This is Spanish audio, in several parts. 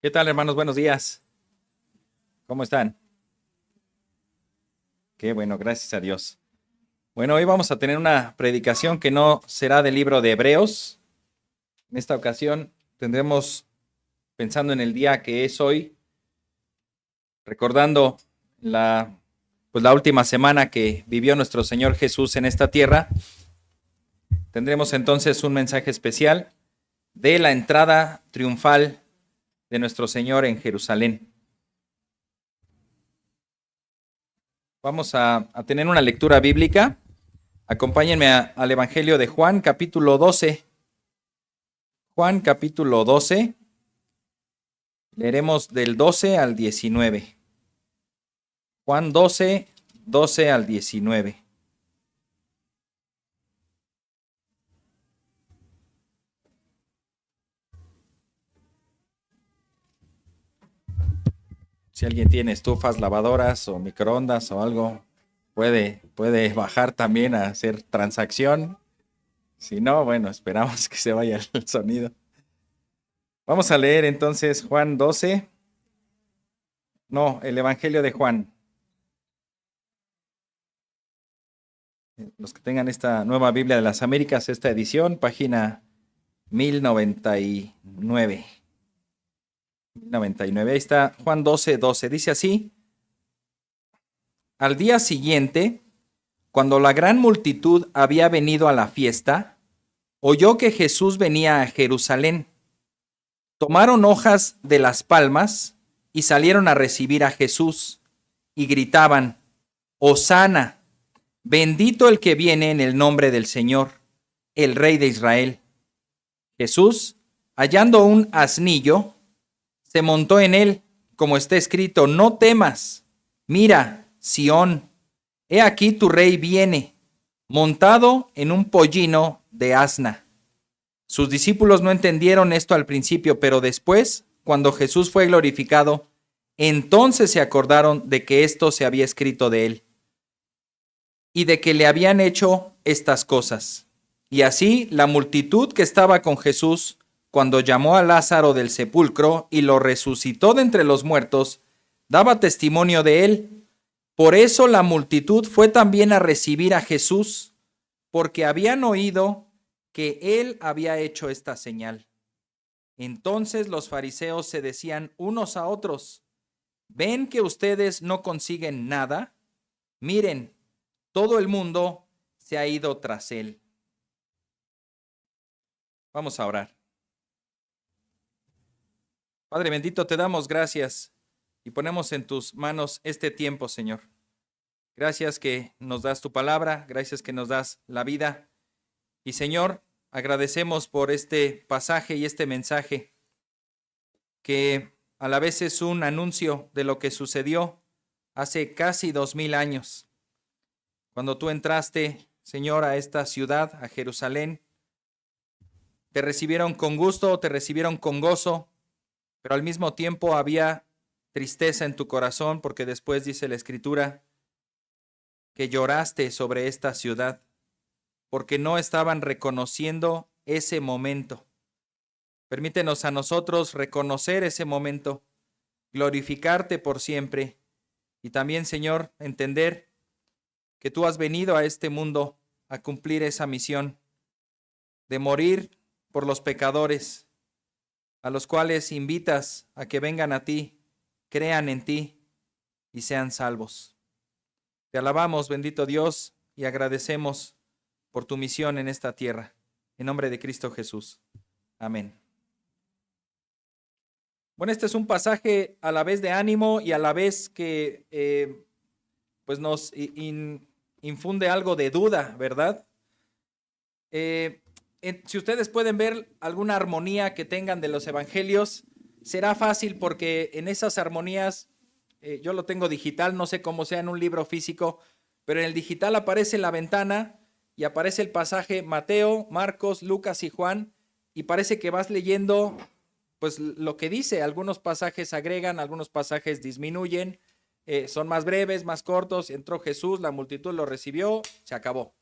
¿Qué tal, hermanos? Buenos días. ¿Cómo están? Qué bueno, gracias a Dios. Bueno, hoy vamos a tener una predicación que no será del libro de Hebreos. En esta ocasión tendremos, pensando en el día que es hoy, recordando la última semana que vivió nuestro Señor Jesús en esta tierra, tendremos entonces un mensaje especial de la entrada triunfal de nuestro Señor en Jerusalén. Vamos a tener una lectura bíblica. Acompáñenme al Evangelio de Juan, capítulo 12. Juan, capítulo 12. Leeremos del 12 al 19. Juan 12, 12 al 19. Si alguien tiene estufas, lavadoras o microondas o algo, puede bajar también a hacer transacción. Si no, bueno, esperamos que se vaya el sonido. Vamos a leer entonces Juan 12. No, el Evangelio de Juan. Los que tengan esta nueva Biblia de las Américas, esta edición, página 1099. 1099. Ahí está Juan 12, 12. Dice así: al día siguiente, cuando la gran multitud había venido a la fiesta, oyó que Jesús venía a Jerusalén. Tomaron hojas de las palmas y salieron a recibir a Jesús y gritaban: Hosana, bendito el que viene en el nombre del Señor, el Rey de Israel. Jesús, hallando un asnillo, se montó en él, como está escrito: no temas, mira, Sión, he aquí tu rey viene, montado en un pollino de asna. Sus discípulos no entendieron esto al principio, pero después, cuando Jesús fue glorificado, entonces se acordaron de que esto se había escrito de él y de que le habían hecho estas cosas. Y así la multitud que estaba con Jesús, cuando llamó a Lázaro del sepulcro y lo resucitó de entre los muertos, daba testimonio de él. Por eso la multitud fue también a recibir a Jesús, porque habían oído que él había hecho esta señal. Entonces los fariseos se decían unos a otros: ¿ven que ustedes no consiguen nada? Miren, todo el mundo se ha ido tras él. Vamos a orar. Padre bendito, te damos gracias y ponemos en tus manos este tiempo, Señor. Gracias que nos das tu palabra, gracias que nos das la vida. Y Señor, agradecemos por este pasaje y este mensaje, que a la vez es un anuncio de lo que sucedió hace casi 2000 años. Cuando tú entraste, Señor, a esta ciudad, a Jerusalén, te recibieron con gusto, te recibieron con gozo, pero al mismo tiempo había tristeza en tu corazón, porque después dice la Escritura que lloraste sobre esta ciudad, porque no estaban reconociendo ese momento. Permítenos a nosotros reconocer ese momento, glorificarte por siempre, y también, Señor, entender que tú has venido a este mundo a cumplir esa misión de morir por los pecadores, a los cuales invitas a que vengan a ti, crean en ti y sean salvos. Te alabamos, bendito Dios, y agradecemos por tu misión en esta tierra. En nombre de Cristo Jesús. Amén. Bueno, este es un pasaje a la vez de ánimo y a la vez que pues nos infunde algo de duda, ¿verdad? Si ustedes pueden ver alguna armonía que tengan de los evangelios, será fácil porque en esas armonías, yo lo tengo digital, no sé cómo sea en un libro físico, pero en el digital aparece en la ventana y aparece el pasaje Mateo, Marcos, Lucas y Juan, y parece que vas leyendo pues lo que dice. Algunos pasajes agregan, algunos pasajes disminuyen, son más breves, más cortos. Entró Jesús, la multitud lo recibió, se acabó.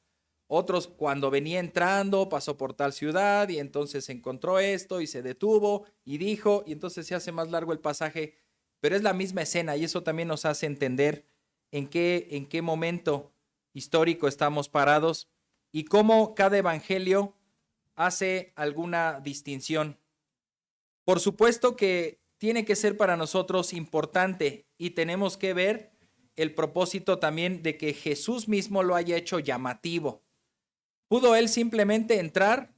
Otros cuando venía entrando pasó por tal ciudad y entonces encontró esto y se detuvo y dijo, y entonces se hace más largo el pasaje, pero es la misma escena y eso también nos hace entender en qué momento histórico estamos parados y cómo cada evangelio hace alguna distinción. Por supuesto que tiene que ser para nosotros importante y tenemos que ver el propósito también de que Jesús mismo lo haya hecho llamativo. ¿Pudo él simplemente entrar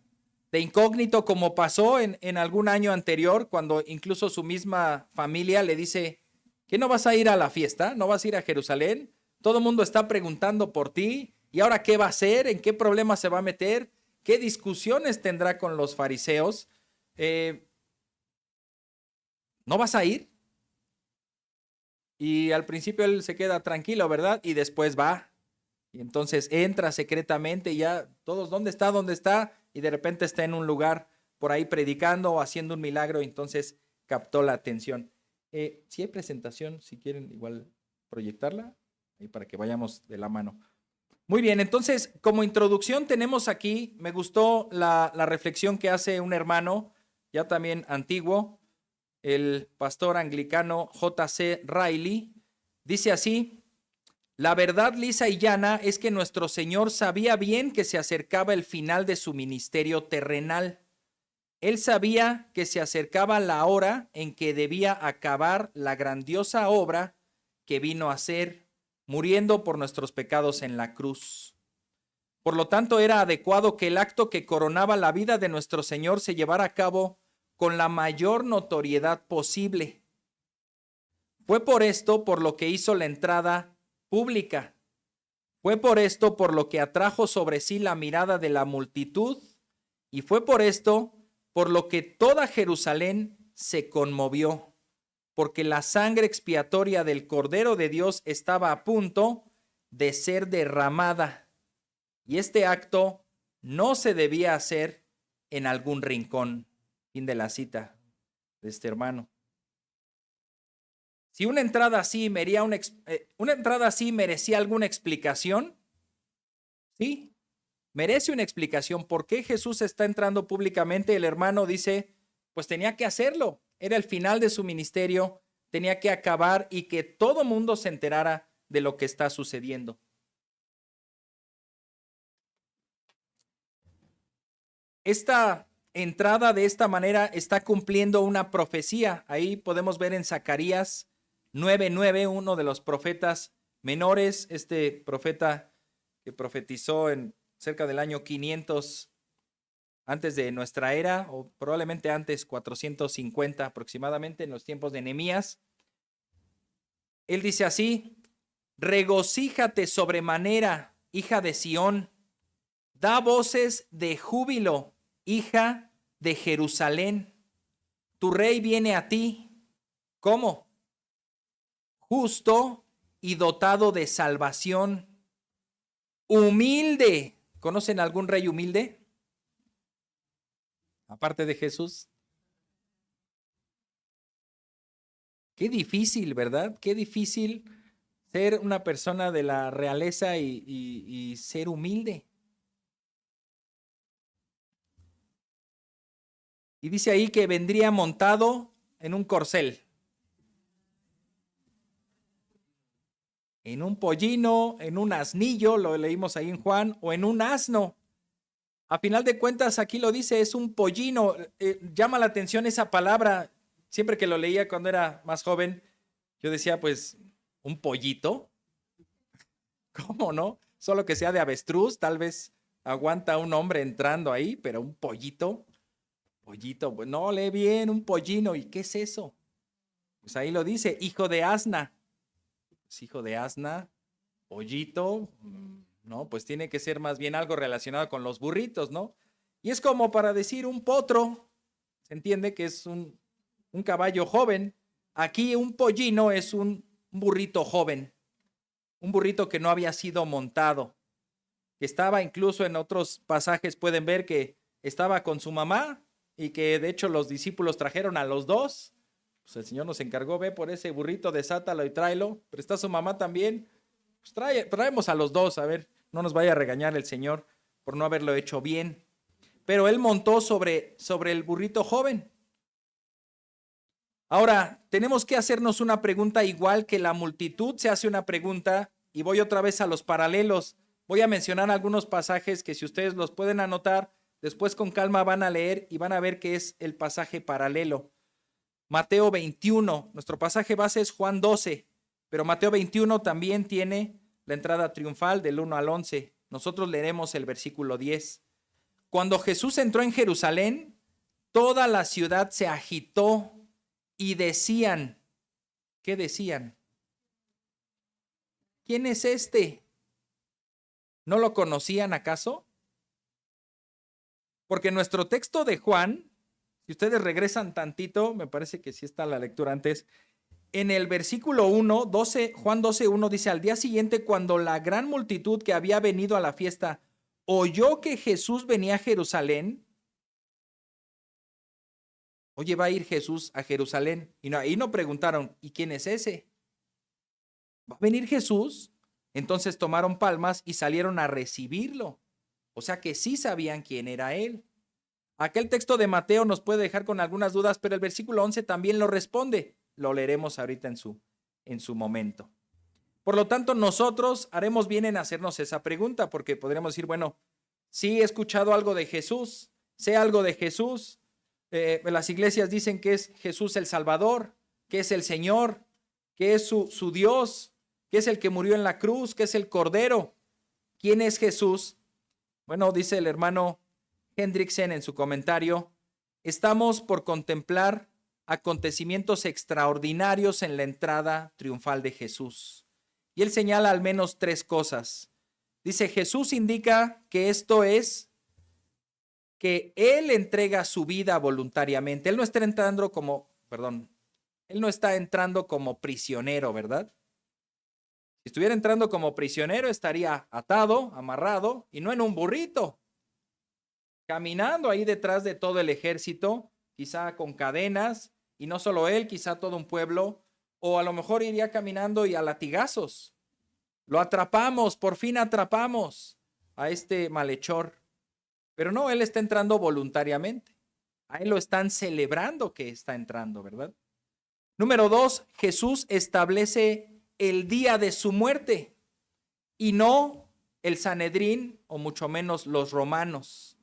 de incógnito como pasó en algún año anterior, cuando incluso su misma familia le dice que no vas a ir a la fiesta, no vas a ir a Jerusalén? Todo el mundo está preguntando por ti, ¿y ahora qué va a hacer? ¿En qué problema se va a meter? ¿Qué discusiones tendrá con los fariseos? ¿No vas a ir? Y al principio él se queda tranquilo, ¿verdad? Y después va. Y entonces entra secretamente y ya todos, ¿dónde está? ¿Dónde está? Y de repente está en un lugar por ahí predicando o haciendo un milagro, y entonces captó la atención. Si hay presentación, si quieren igual proyectarla, ahí para que vayamos de la mano. Muy bien, entonces como introducción tenemos aquí, me gustó la reflexión que hace un hermano, ya también antiguo, el pastor anglicano J.C. Riley. Dice así: la verdad lisa y llana es que nuestro Señor sabía bien que se acercaba el final de su ministerio terrenal. Él sabía que se acercaba la hora en que debía acabar la grandiosa obra que vino a hacer, muriendo por nuestros pecados en la cruz. Por lo tanto, era adecuado que el acto que coronaba la vida de nuestro Señor se llevara a cabo con la mayor notoriedad posible. Fue por esto por lo que hizo la entrada pública. Fue por esto por lo que atrajo sobre sí la mirada de la multitud, y fue por esto por lo que toda Jerusalén se conmovió, porque la sangre expiatoria del Cordero de Dios estaba a punto de ser derramada, y este acto no se debía hacer en algún rincón. Fin de la cita de este hermano. Si una entrada así merecía alguna explicación, sí, merece una explicación. ¿Por qué Jesús está entrando públicamente? El hermano dice, pues tenía que hacerlo. Era el final de su ministerio, tenía que acabar y que todo mundo se enterara de lo que está sucediendo. Esta entrada de esta manera está cumpliendo una profecía. Ahí podemos ver en Zacarías 9:9, uno de los profetas menores, este profeta que profetizó en cerca del año 500 antes de nuestra era, o probablemente antes, 450 aproximadamente, en los tiempos de Nehemías. Él dice así: regocíjate sobremanera, hija de Sión, da voces de júbilo, hija de Jerusalén. Tu rey viene a ti. ¿Cómo? Justo y dotado de salvación. Humilde. ¿Conocen algún rey humilde? Aparte de Jesús. Qué difícil, ¿verdad? Qué difícil ser una persona de la realeza y ser humilde. Y dice ahí que vendría montado en un corcel, en un pollino, en un asnillo, lo leímos ahí en Juan, o en un asno. A final de cuentas, aquí lo dice, es un pollino. Llama la atención esa palabra. Siempre que lo leía cuando era más joven, yo decía, pues, ¿un pollito? ¿Cómo no? Solo que sea de avestruz, tal vez aguanta un hombre entrando ahí, pero un pollito, pues no, lee bien, un pollino. ¿Y qué es eso? Pues ahí lo dice, hijo de asna. Pues hijo de asna, pollito, no, pues tiene que ser más bien algo relacionado con los burritos, ¿no? Y es como para decir un potro, se entiende que es un caballo joven. Aquí un pollino es un burrito joven, un burrito que no había sido montado, que estaba incluso en otros pasajes, pueden ver que estaba con su mamá y que de hecho los discípulos trajeron a los dos. Pues el Señor nos encargó, ve por ese burrito, desátalo y tráelo, pero está su mamá también. Pues traemos a los dos, a ver, no nos vaya a regañar el Señor. por no haberlo hecho bien. Pero él montó sobre el burrito joven. Ahora, tenemos que hacernos una pregunta igual que la multitud se hace una pregunta, y voy otra vez a los paralelos. Voy a mencionar algunos pasajes que si ustedes los pueden anotar, después con calma van a leer y van a ver qué es el pasaje paralelo. Mateo 21, nuestro pasaje base es Juan 12, pero Mateo 21 también tiene la entrada triunfal del 1 al 11. Nosotros leeremos el versículo 10. Cuando Jesús entró en Jerusalén, toda la ciudad se agitó y decían, ¿qué decían? ¿Quién es este? ¿No lo conocían acaso? Porque nuestro texto de Juan, si ustedes regresan tantito, me parece que sí está la lectura antes, en el versículo 1, Juan 12:1 dice, al día siguiente, cuando la gran multitud que había venido a la fiesta oyó que Jesús venía a Jerusalén. Oye, va a ir Jesús a Jerusalén. Y ahí no preguntaron, ¿y quién es ese? ¿Va a venir Jesús? Entonces tomaron palmas y salieron a recibirlo. O sea que sí sabían quién era él. Aquel texto de Mateo nos puede dejar con algunas dudas, pero el versículo 11 también lo responde. Lo leeremos ahorita en su momento. Por lo tanto, nosotros haremos bien en hacernos esa pregunta, porque podríamos decir, bueno, sí he escuchado algo de Jesús, sé algo de Jesús. Las iglesias dicen que es Jesús el Salvador, que es el Señor, que es su Dios, que es el que murió en la cruz, que es el Cordero. ¿Quién es Jesús? Bueno, dice el hermano Hendrickson en su comentario, estamos por contemplar acontecimientos extraordinarios en la entrada triunfal de Jesús. Y él señala al menos 3 cosas. Dice, Jesús indica que esto es que él entrega su vida voluntariamente. Él no está entrando como prisionero, ¿verdad? Si estuviera entrando como prisionero, estaría atado, amarrado, y no en un burrito, caminando ahí detrás de todo el ejército, quizá con cadenas, y no solo él, quizá todo un pueblo, o a lo mejor iría caminando y a latigazos. Lo atrapamos, por fin atrapamos a este malhechor. Pero no, él está entrando voluntariamente. A él lo están celebrando que está entrando, ¿verdad? Número 2, Jesús establece el día de su muerte y no el Sanedrín o mucho menos los romanos.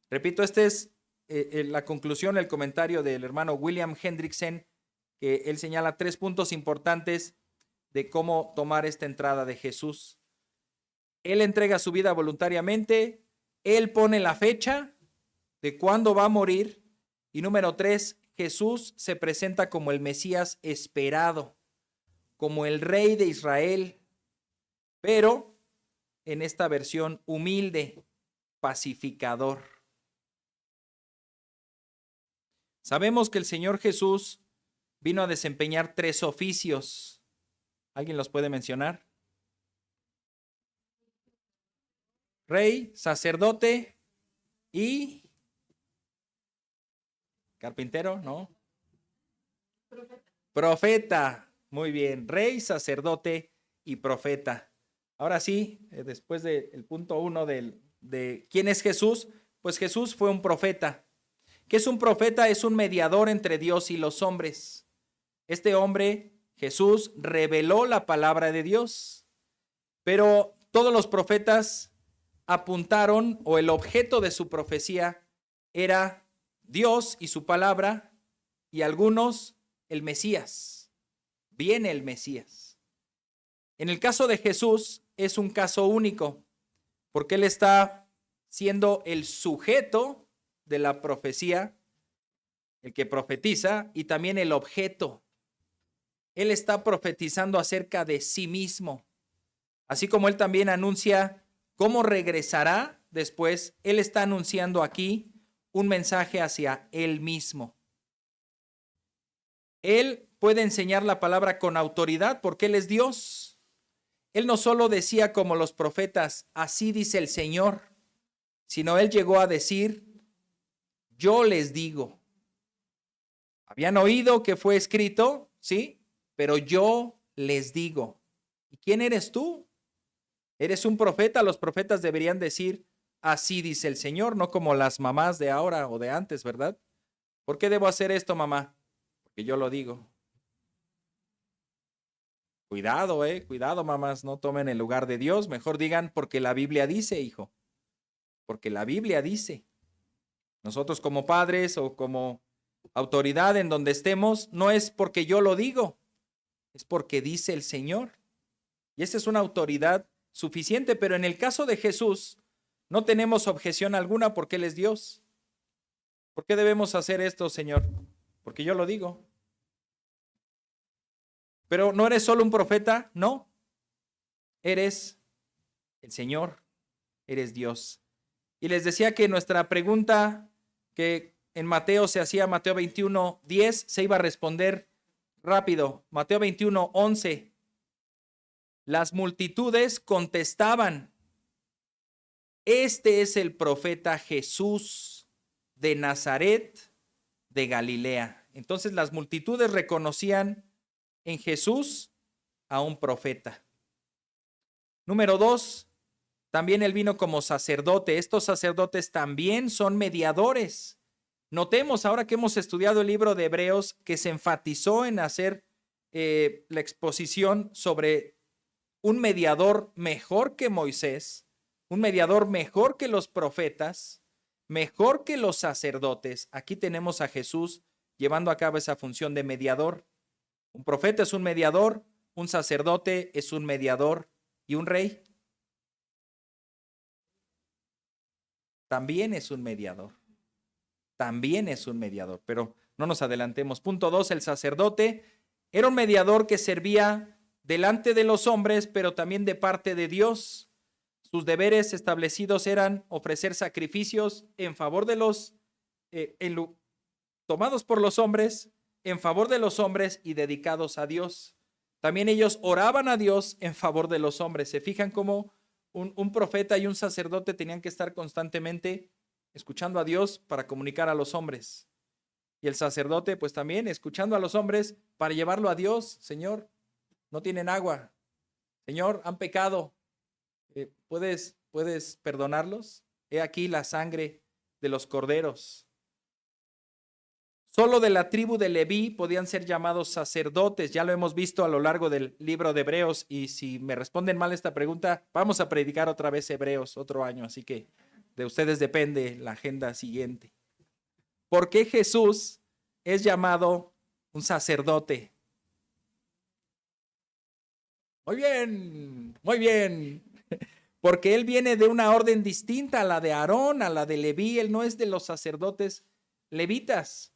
Repito, esta es la conclusión, el comentario del hermano William Hendrickson, que él señala 3 puntos importantes de cómo tomar esta entrada de Jesús. Él entrega su vida voluntariamente, él pone la fecha de cuándo va a morir, y número 3, Jesús se presenta como el Mesías esperado, como el Rey de Israel, pero en esta versión humilde, pacificador. Sabemos que el Señor Jesús vino a desempeñar 3 oficios. ¿Alguien los puede mencionar? Rey, sacerdote y carpintero, ¿no? Profeta. Muy bien, rey, sacerdote y profeta. Ahora sí, después del punto 1 de quién es Jesús, pues Jesús fue un profeta. ¿Qué es un profeta? Es un mediador entre Dios y los hombres. Este hombre, Jesús, reveló la palabra de Dios, pero todos los profetas apuntaron, o el objeto de su profecía era Dios y su palabra, y algunos el Mesías. Viene el Mesías. En el caso de Jesús es un caso único, porque él está siendo el sujeto de la profecía, el que profetiza, y también el objeto. Él está profetizando acerca de sí mismo, así como él también anuncia cómo regresará después. Él está anunciando aquí un mensaje hacia él mismo. Él puede enseñar la palabra con autoridad porque él es Dios. Él no solo decía como los profetas, así dice el Señor, sino él llegó a decir, yo les digo. Habían oído que fue escrito, sí, pero yo les digo. ¿Y quién eres tú? ¿Eres un profeta? Los profetas deberían decir, así dice el Señor, no como las mamás de ahora o de antes, ¿verdad? ¿Por qué debo hacer esto, mamá? Porque yo lo digo. Cuidado, cuidado, mamás, no tomen el lugar de Dios. Mejor digan porque la Biblia dice, hijo. Porque la Biblia dice. Nosotros como padres o como autoridad en donde estemos, no es porque yo lo digo, es porque dice el Señor. Y esa es una autoridad suficiente, pero en el caso de Jesús, no tenemos objeción alguna porque Él es Dios. ¿Por qué debemos hacer esto, Señor? Porque yo lo digo. Pero no eres solo un profeta, no. Eres el Señor, eres Dios. Y les decía que nuestra pregunta que en Mateo se hacía, Mateo 21:10, se iba a responder rápido. Mateo 21:11. Las multitudes contestaban, este es el profeta Jesús de Nazaret de Galilea. Entonces las multitudes reconocían en Jesús a un profeta. Número 2, también él vino como sacerdote. Estos sacerdotes también son mediadores. Notemos ahora que hemos estudiado el libro de Hebreos que se enfatizó en hacer la exposición sobre un mediador mejor que Moisés, un mediador mejor que los profetas, mejor que los sacerdotes. Aquí tenemos a Jesús llevando a cabo esa función de mediador. Un profeta es un mediador, un sacerdote es un mediador y un rey también es un mediador. También es un mediador, pero no nos adelantemos. Punto 2, el sacerdote era un mediador que servía delante de los hombres, pero también de parte de Dios. Sus deberes establecidos eran ofrecer sacrificios en favor de los, tomados por los hombres, en favor de los hombres y dedicados a Dios. También ellos oraban a Dios en favor de los hombres. ¿Se fijan cómo un profeta y un sacerdote tenían que estar constantemente escuchando a Dios para comunicar a los hombres? Y el sacerdote pues también escuchando a los hombres para llevarlo a Dios. Señor, no tienen agua. Señor, han pecado. ¿Puedes perdonarlos? He aquí la sangre de los corderos. Solo de la tribu de Leví podían ser llamados sacerdotes. Ya lo hemos visto a lo largo del libro de Hebreos. Y si me responden mal esta pregunta, vamos a predicar otra vez Hebreos otro año. Así que de ustedes depende la agenda siguiente. ¿Por qué Jesús es llamado un sacerdote? Muy bien, muy bien. Porque él viene de una orden distinta a la de Aarón, a la de Leví. Él no es de los sacerdotes levitas.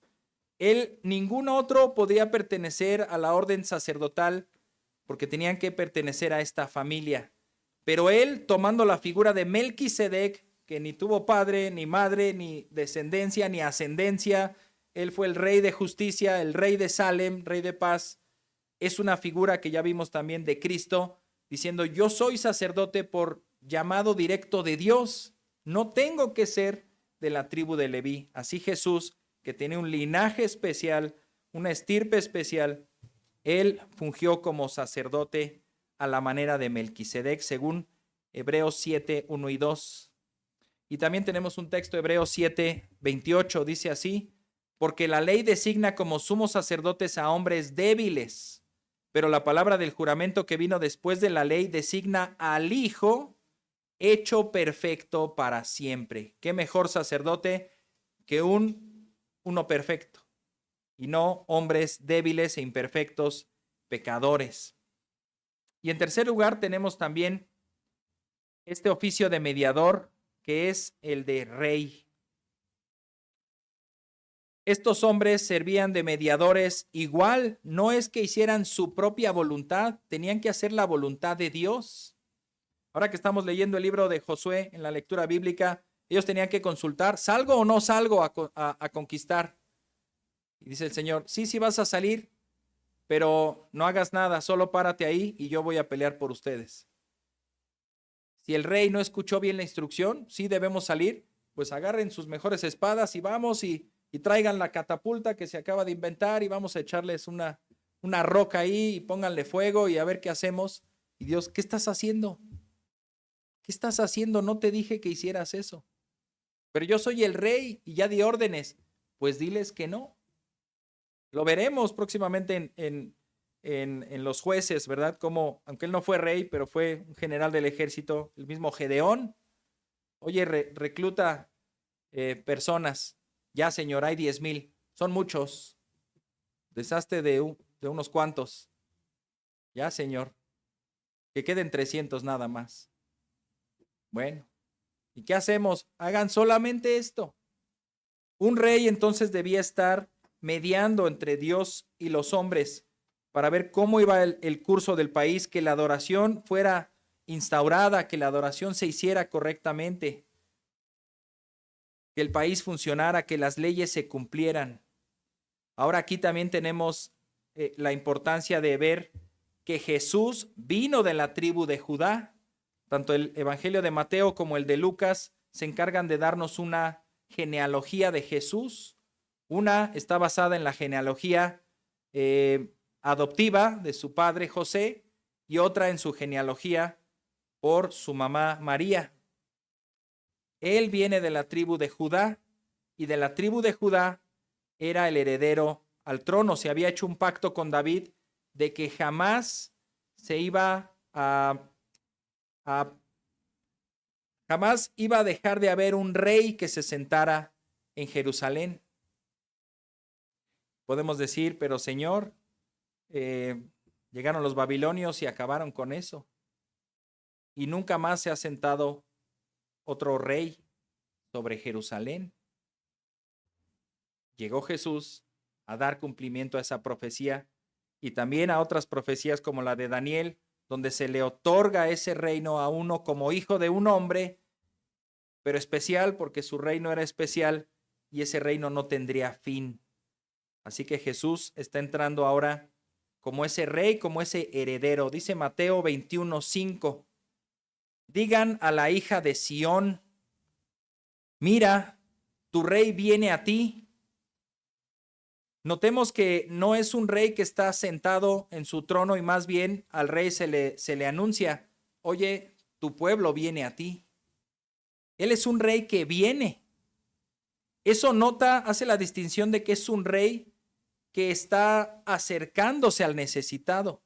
Ningún otro podía pertenecer a la orden sacerdotal porque tenían que pertenecer a esta familia. Pero él, tomando la figura de Melquisedec, que ni tuvo padre, ni madre, ni descendencia, ni ascendencia, él fue el rey de justicia, el rey de Salem, rey de paz. Es una figura que ya vimos también de Cristo, diciendo, yo soy sacerdote por llamado directo de Dios, no tengo que ser de la tribu de Leví. Así Jesús, que tiene un linaje especial, una estirpe especial, él fungió como sacerdote a la manera de Melquisedec, según Hebreos 7, 1 y 2. Y también tenemos un texto, Hebreos 7, 28, dice así, porque la ley designa como sumos sacerdotes a hombres débiles, pero la palabra del juramento que vino después de la ley designa al Hijo hecho perfecto para siempre. ¿Qué mejor sacerdote que uno perfecto? Y no hombres débiles e imperfectos, pecadores. Y en tercer lugar tenemos también este oficio de mediador, que es el de rey. Estos hombres servían de mediadores igual, no es que hicieran su propia voluntad, tenían que hacer la voluntad de Dios. Ahora que estamos leyendo el libro de Josué en la lectura bíblica, ellos tenían que consultar, ¿salgo o no salgo a conquistar? Y dice el Señor, sí vas a salir, pero no hagas nada, solo párate ahí y yo voy a pelear por ustedes. Si el rey no escuchó bien la instrucción, sí debemos salir, pues agarren sus mejores espadas y vamos y traigan la catapulta que se acaba de inventar y vamos a echarles una roca ahí y pónganle fuego y a ver qué hacemos. Y Dios, ¿qué estás haciendo? ¿qué estás haciendo? No te dije que hicieras eso. Pero yo soy el rey y ya di órdenes. Pues diles que no. Lo veremos próximamente en los jueces, ¿verdad? Como, aunque él no fue rey, pero fue un general del ejército, el mismo Gedeón. Oye, recluta personas. Ya, señor, hay 10,000. Son muchos. Deshazte de unos cuantos. Ya, señor. Que queden 300 nada más. Bueno, ¿y qué hacemos? Hagan solamente esto. Un rey entonces debía estar mediando entre Dios y los hombres para ver cómo iba el curso del país, que la adoración fuera instaurada, que la adoración se hiciera correctamente, que el país funcionara, que las leyes se cumplieran. Ahora aquí también tenemos la importancia de ver que Jesús vino de la tribu de Judá. Tanto el Evangelio de Mateo como el de Lucas se encargan de darnos una genealogía de Jesús. Una está basada en la genealogía adoptiva de su padre José y otra en su genealogía por su mamá María. Él viene de la tribu de Judá y de la tribu de Judá era el heredero al trono. Se había hecho un pacto con David de que jamás se iba jamás iba a dejar de haber un rey que se sentara en Jerusalén. Podemos decir, pero Señor, llegaron los babilonios y acabaron con eso. Y nunca más se ha sentado otro rey sobre Jerusalén. Llegó Jesús a dar cumplimiento a esa profecía y también a otras profecías como la de Daniel, donde se le otorga ese reino a uno como hijo de un hombre, pero especial porque su reino era especial y ese reino no tendría fin. Así que Jesús está entrando ahora como ese rey, como ese heredero. Dice Mateo 21:5. Digan a la hija de Sión, mira, tu rey viene a ti. Notemos que no es un rey que está sentado en su trono y más bien al rey se le anuncia, oye, tu pueblo viene a ti. Él es un rey que viene. Eso hace la distinción de que es un rey que está acercándose al necesitado,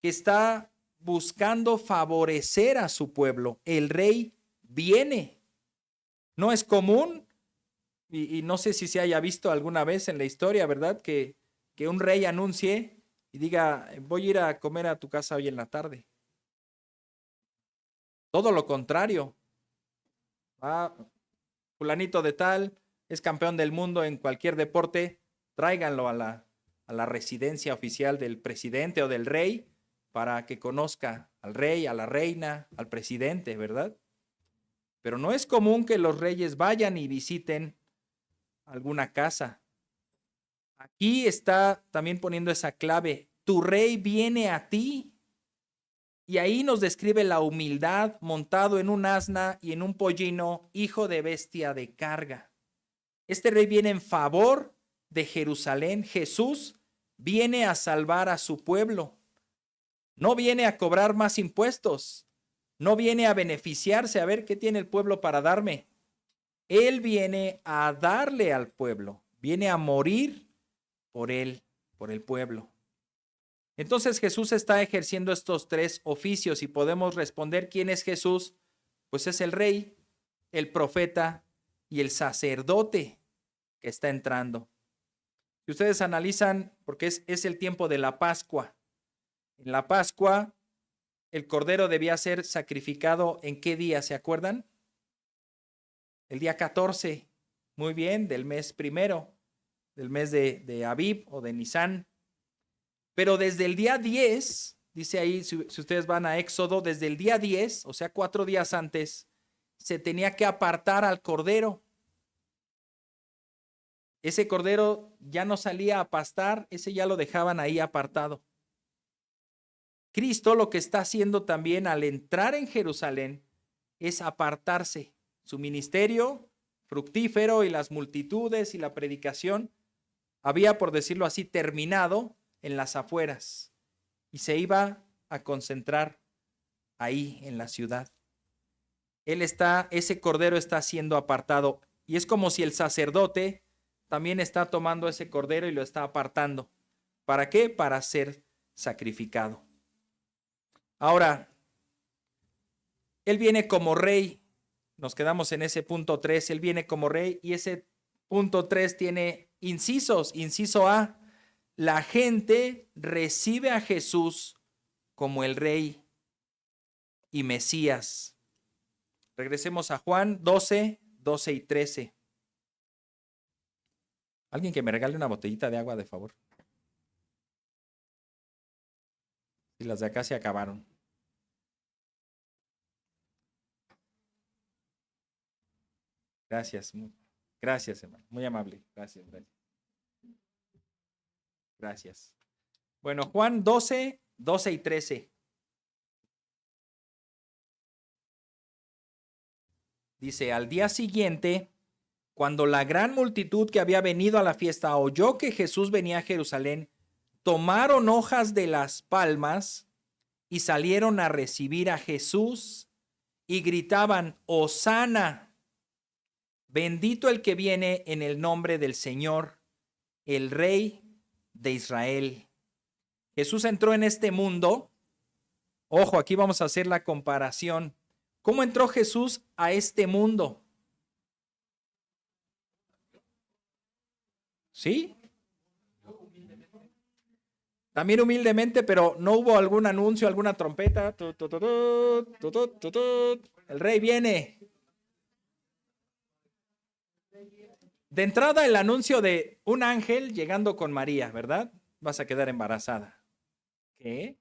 que está buscando favorecer a su pueblo. El rey viene. No es común, y no sé si se haya visto alguna vez en la historia, ¿verdad? Que un rey anuncie y diga, voy a ir a comer a tu casa hoy en la tarde. Todo lo contrario. Fulanito de tal es campeón del mundo en cualquier deporte, tráiganlo a la residencia oficial del presidente o del rey para que conozca al rey, a la reina, al presidente, ¿verdad? Pero no es común que los reyes vayan y visiten alguna casa. Aquí está también poniendo esa clave, tu rey viene a ti. Y ahí nos describe la humildad montado en un asna y en un pollino, hijo de bestia de carga. Este rey viene en favor de Jerusalén. Jesús viene a salvar a su pueblo. No viene a cobrar más impuestos. No viene a beneficiarse, a ver qué tiene el pueblo para darme. Él viene a darle al pueblo. Viene a morir por él, por el pueblo. Entonces Jesús está ejerciendo estos tres oficios y podemos responder quién es Jesús. Pues es el rey, el profeta y el sacerdote que está entrando. Si ustedes analizan, porque es el tiempo de la Pascua. En la Pascua, el cordero debía ser sacrificado ¿en qué día? ¿Se acuerdan? El día 14, muy bien, del mes primero, del mes de Abib o de Nisán. Pero desde el día 10, dice ahí, si ustedes van a Éxodo, desde el día 10, o sea, 4 días antes, se tenía que apartar al cordero. Ese cordero ya no salía a pastar, ese ya lo dejaban ahí apartado. Cristo lo que está haciendo también al entrar en Jerusalén es apartarse. Su ministerio fructífero y las multitudes y la predicación había, por decirlo así, terminado en las afueras y se iba a concentrar ahí en la ciudad. ese cordero está siendo apartado. Y es como si el sacerdote también está tomando ese cordero y lo está apartando. ¿Para qué? Para ser sacrificado. Ahora, Él viene como rey. Nos quedamos en ese punto 3. Él viene como rey y ese punto 3 tiene incisos. Inciso A, la gente recibe a Jesús como el rey y Mesías. Regresemos a Juan 12, 12 y 13. Alguien que me regale una botellita de agua, de favor. Y las de acá se acabaron. Gracias. Gracias, hermano. Muy amable. Gracias. Gracias. Bueno, Juan 12, 12 y 13. Dice, al día siguiente, cuando la gran multitud que había venido a la fiesta oyó que Jesús venía a Jerusalén, tomaron hojas de las palmas y salieron a recibir a Jesús y gritaban, Hosana, bendito el que viene en el nombre del Señor, el Rey de Israel. Jesús entró en este mundo. Ojo, aquí vamos a hacer la comparación. ¿Cómo entró Jesús a este mundo? ¿Sí? También humildemente, pero no hubo algún anuncio, alguna trompeta. El rey viene. De entrada, el anuncio de un ángel llegando con María, ¿verdad? Vas a quedar embarazada. ¿Qué?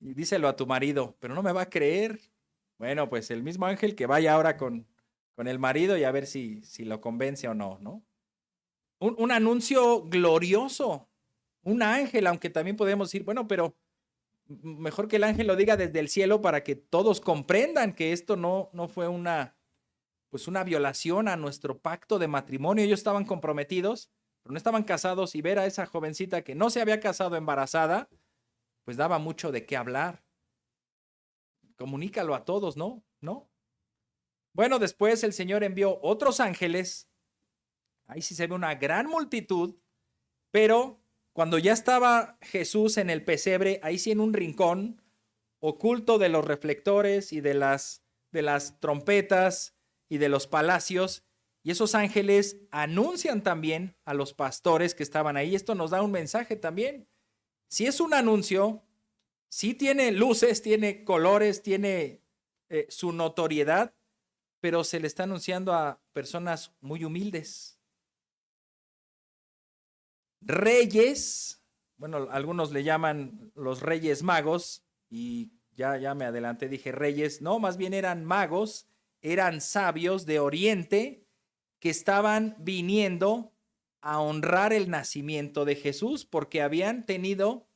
Y díselo a tu marido, pero no me va a creer. Bueno, pues el mismo ángel que vaya ahora con el marido y a ver si lo convence o no, ¿no? Un anuncio glorioso. Un ángel, aunque también podemos decir, bueno, pero mejor que el ángel lo diga desde el cielo para que todos comprendan que esto no fue una violación a nuestro pacto de matrimonio. Ellos estaban comprometidos, pero no estaban casados, y ver a esa jovencita que no se había casado embarazada, pues daba mucho de qué hablar. Comunícalo a todos, ¿no? ¿No? Bueno, después el Señor envió otros ángeles. Ahí sí se ve una gran multitud, pero cuando ya estaba Jesús en el pesebre, ahí sí en un rincón, oculto de los reflectores y de las trompetas y de los palacios, y esos ángeles anuncian también a los pastores que estaban ahí. Esto nos da un mensaje también. Si es un anuncio, sí tiene luces, tiene colores, tiene su notoriedad, pero se le está anunciando a personas muy humildes. Reyes, bueno, algunos le llaman los reyes magos, y ya me adelanté, dije reyes, no, más bien eran magos, eran sabios de Oriente que estaban viniendo a honrar el nacimiento de Jesús porque habían tenido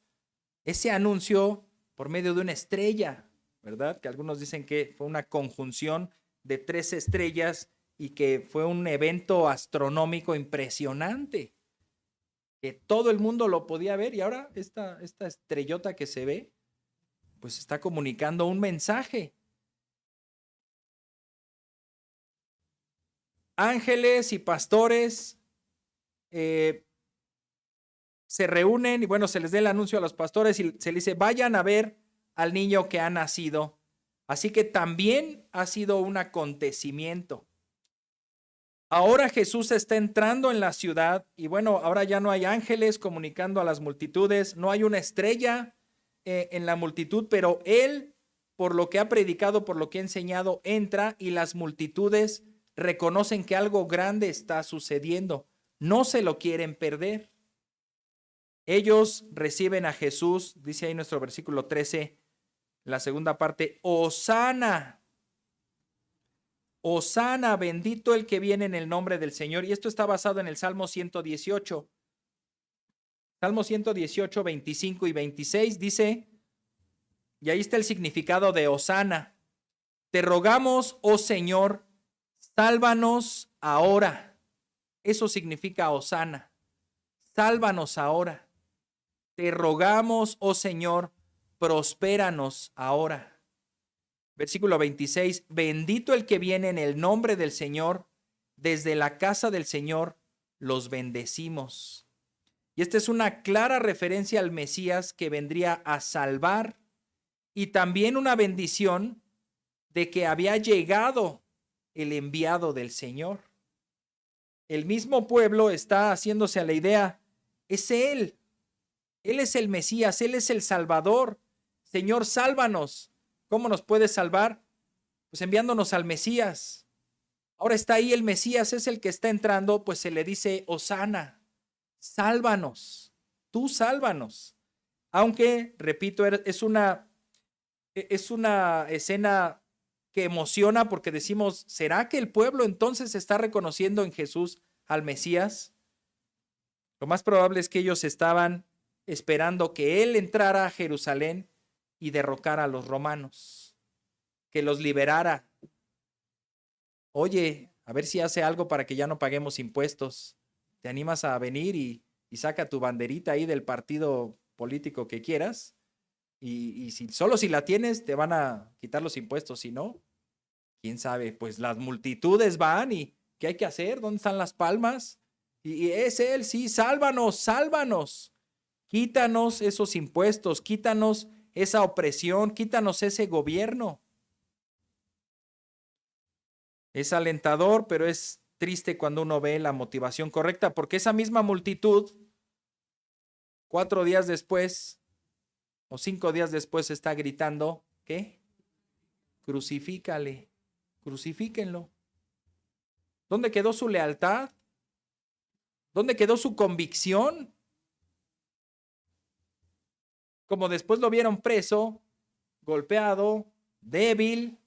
ese anuncio por medio de una estrella, ¿verdad? Que algunos dicen que fue una conjunción de 3 estrellas y que fue un evento astronómico impresionante, que todo el mundo lo podía ver, y ahora esta estrellota que se ve, pues está comunicando un mensaje. Ángeles y pastores se reúnen y bueno, se les da el anuncio a los pastores y se les dice, vayan a ver al niño que ha nacido. Así que también ha sido un acontecimiento. Ahora Jesús está entrando en la ciudad y bueno, ahora ya no hay ángeles comunicando a las multitudes, no hay una estrella en la multitud, pero Él, por lo que ha predicado, por lo que ha enseñado, entra y las multitudes reconocen que algo grande está sucediendo. No se lo quieren perder. Ellos reciben a Jesús, dice ahí nuestro versículo 13, la segunda parte, Hosana. Hosana, bendito el que viene en el nombre del Señor. Y esto está basado en el Salmo 118. Salmo 118, 25 y 26 dice, y ahí está el significado de Hosana. Te rogamos, oh Señor, sálvanos ahora. Eso significa Hosana. Sálvanos ahora. Te rogamos, oh Señor, prospéranos ahora. Versículo 26, bendito el que viene en el nombre del Señor, desde la casa del Señor los bendecimos. Y esta es una clara referencia al Mesías que vendría a salvar y también una bendición de que había llegado el enviado del Señor. El mismo pueblo está haciéndose a la idea, es Él es el Mesías, Él es el Salvador. Señor, sálvanos. ¿Cómo nos puedes salvar? Pues enviándonos al Mesías. Ahora está ahí el Mesías, es el que está entrando, pues se le dice, Hosana, sálvanos, tú sálvanos. Aunque, repito, es una escena que emociona porque decimos, ¿será que el pueblo entonces está reconociendo en Jesús al Mesías? Lo más probable es que ellos estaban esperando que Él entrara a Jerusalén y derrocara a los romanos, que los liberara. Oye, a ver si hace algo para que ya no paguemos impuestos. ¿Te animas a venir y saca tu banderita ahí del partido político que quieras? Y solo si la tienes te van a quitar los impuestos, si no, quién sabe, pues las multitudes van y ¿qué hay que hacer? ¿Dónde están las palmas? Y es Él, sí, sálvanos, sálvanos. Quítanos esos impuestos, quítanos esa opresión, quítanos ese gobierno. Es alentador, pero es triste cuando uno ve la motivación correcta, porque esa misma multitud, 4 días después o 5 días después está gritando, ¿qué? Crucifícale, crucifíquenlo. ¿Dónde quedó su lealtad? ¿Dónde quedó su convicción? Como después lo vieron preso, golpeado, débil,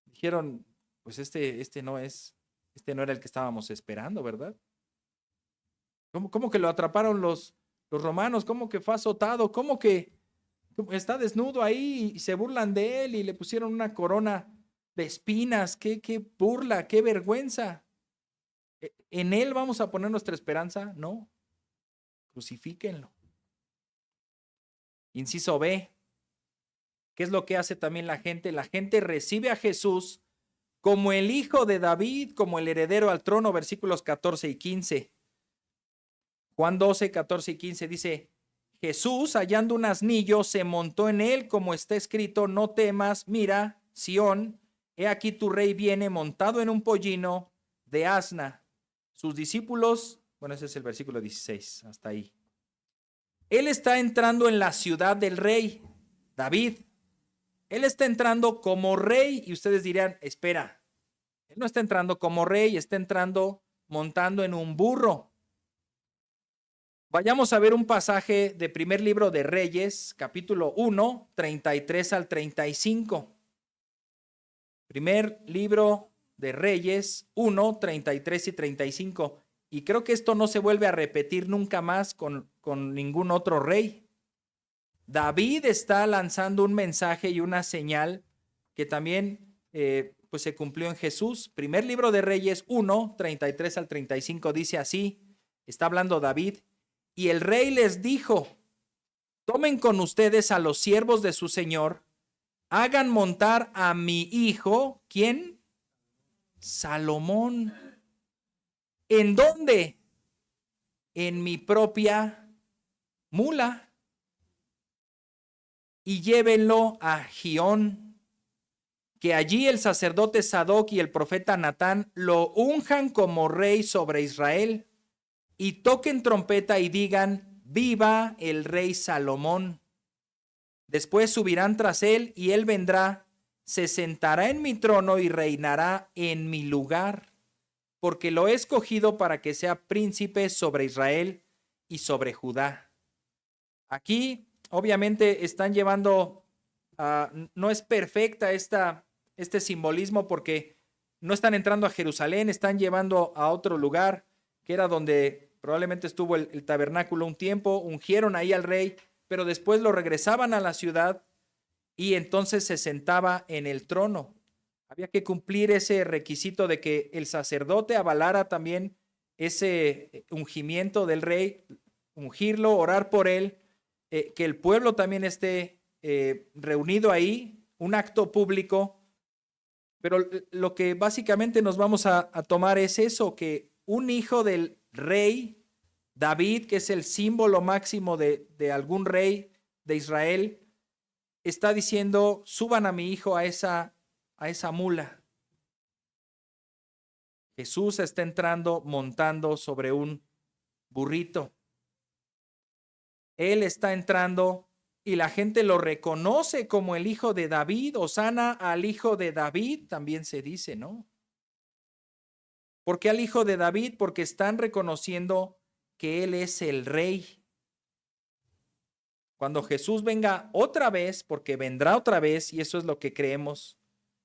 dijeron, pues este no era el que estábamos esperando, ¿verdad? ¿Cómo que lo atraparon los romanos? ¿Cómo que fue azotado? ¿Cómo que está desnudo ahí y se burlan de él y le pusieron una corona de espinas? ¡Qué burla, qué vergüenza! ¿En él vamos a poner nuestra esperanza? No, crucifíquenlo. Inciso B, ¿qué es lo que hace también la gente? La gente recibe a Jesús como el hijo de David, como el heredero al trono, versículos 14 y 15. Juan 12, 14 y 15 dice, Jesús, hallando un asnillo, se montó en él, como está escrito, no temas, mira, Sión, he aquí tu rey viene montado en un pollino de asna. Sus discípulos, bueno, ese es el versículo 16, hasta ahí. Él está entrando en la ciudad del rey, David. Él está entrando como rey y ustedes dirán, espera, él no está entrando como rey, está entrando montando en un burro. Vayamos a ver un pasaje de primer libro de Reyes, capítulo 1, 33 al 35. Primer libro de Reyes 1, 33 y 35. Y creo que esto no se vuelve a repetir nunca más con ningún otro rey. David está lanzando un mensaje y una señal que también pues se cumplió en Jesús. Primer libro de Reyes 1, 33 al 35 dice así, está hablando David, y el rey les dijo, tomen con ustedes a los siervos de su señor, hagan montar a mi hijo, ¿quién? Salomón. ¿En dónde? En mi propia mula. Y llévenlo a Gión, que allí el sacerdote Sadoc y el profeta Natán lo unjan como rey sobre Israel, y toquen trompeta y digan, viva el rey Salomón. Después subirán tras él, y él vendrá, se sentará en mi trono y reinará en mi lugar, porque lo he escogido para que sea príncipe sobre Israel y sobre Judá. Aquí obviamente están llevando, no es perfecta este simbolismo porque no están entrando a Jerusalén, están llevando a otro lugar que era donde probablemente estuvo el tabernáculo un tiempo, ungieron ahí al rey, pero después lo regresaban a la ciudad y entonces se sentaba en el trono. Había que cumplir ese requisito de que el sacerdote avalara también ese ungimiento del rey, ungirlo, orar por él, que el pueblo también esté reunido ahí, un acto público, pero lo que básicamente nos vamos a tomar es eso, que un hijo del rey David, que es el símbolo máximo de algún rey de Israel, está diciendo, suban a mi hijo a esa mula. Jesús está entrando montando sobre un burrito. Él está entrando y la gente lo reconoce como el hijo de David. Hosana al hijo de David, también se dice, ¿no? ¿Por qué al hijo de David? Porque están reconociendo que él es el rey. Cuando Jesús venga otra vez, porque vendrá otra vez, y eso es lo que creemos,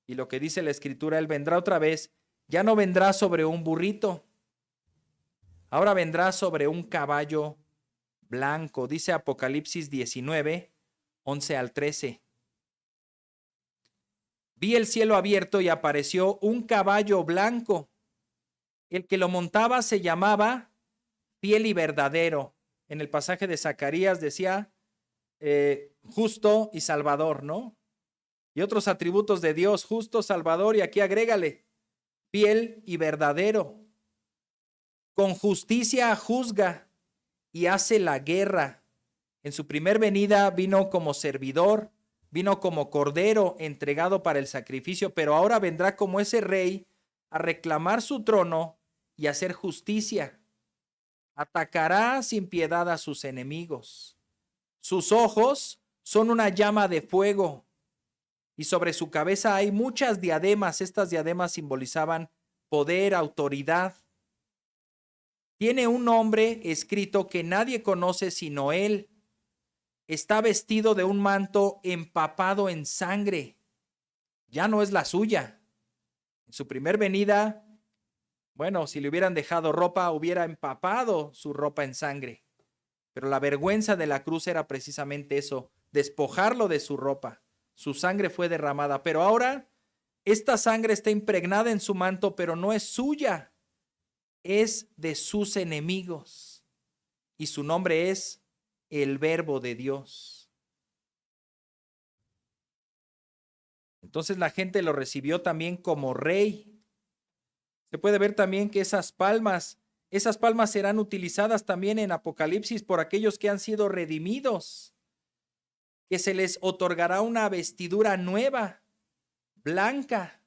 y lo que dice la Escritura, él vendrá otra vez, ya no vendrá sobre un burrito, ahora vendrá sobre un caballo blanco, dice Apocalipsis 19, 11 al 13. Vi el cielo abierto y apareció un caballo blanco. El que lo montaba se llamaba Fiel y Verdadero. En el pasaje de Zacarías decía justo y salvador, ¿no? Y otros atributos de Dios, justo, salvador, y aquí agrégale, fiel y verdadero. Con justicia juzga y hace la guerra. En su primer venida vino como servidor, vino como cordero entregado para el sacrificio, pero ahora vendrá como ese rey a reclamar su trono y hacer justicia. Atacará sin piedad a sus enemigos. Sus ojos son una llama de fuego y sobre su cabeza hay muchas diademas. Estas diademas simbolizaban poder, autoridad. Tiene un nombre escrito que nadie conoce sino él. Está vestido de un manto empapado en sangre. Ya no es la suya. En su primer venida, bueno, si le hubieran dejado ropa, hubiera empapado su ropa en sangre. Pero la vergüenza de la cruz era precisamente eso, despojarlo de su ropa. Su sangre fue derramada, pero ahora esta sangre está impregnada en su manto, pero no es suya, es de sus enemigos. Y su nombre es el Verbo de Dios. Entonces la gente lo recibió también como rey. Se puede ver también que esas palmas serán utilizadas también en Apocalipsis por aquellos que han sido redimidos, que se les otorgará una vestidura nueva, blanca.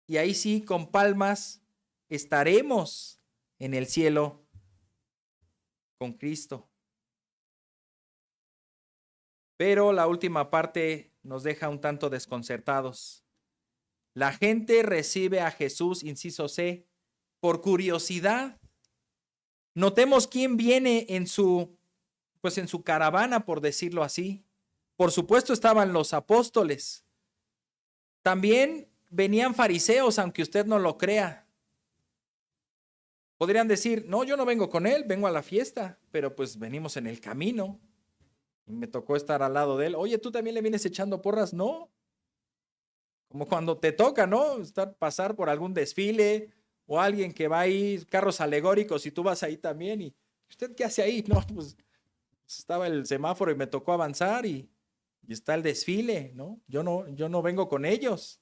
Y ahí sí, con palmas, estaremos en el cielo con Cristo. Pero la última parte nos deja un tanto desconcertados. La gente recibe a Jesús, inciso C, por curiosidad. Notemos quién viene en su caravana, por decirlo así. Por supuesto estaban los apóstoles. También venían fariseos, aunque usted no lo crea. Podrían decir, no, yo no vengo con él, vengo a la fiesta, pero pues venimos en el camino. Y me tocó estar al lado de él. Oye, ¿tú también le vienes echando porras? No. Como cuando te toca, ¿no? Pasar por algún desfile o alguien que va ahí, carros alegóricos, y tú vas ahí también. ¿Y usted qué hace ahí? No, pues estaba el semáforo y me tocó avanzar y está el desfile, ¿no? Yo no vengo con ellos.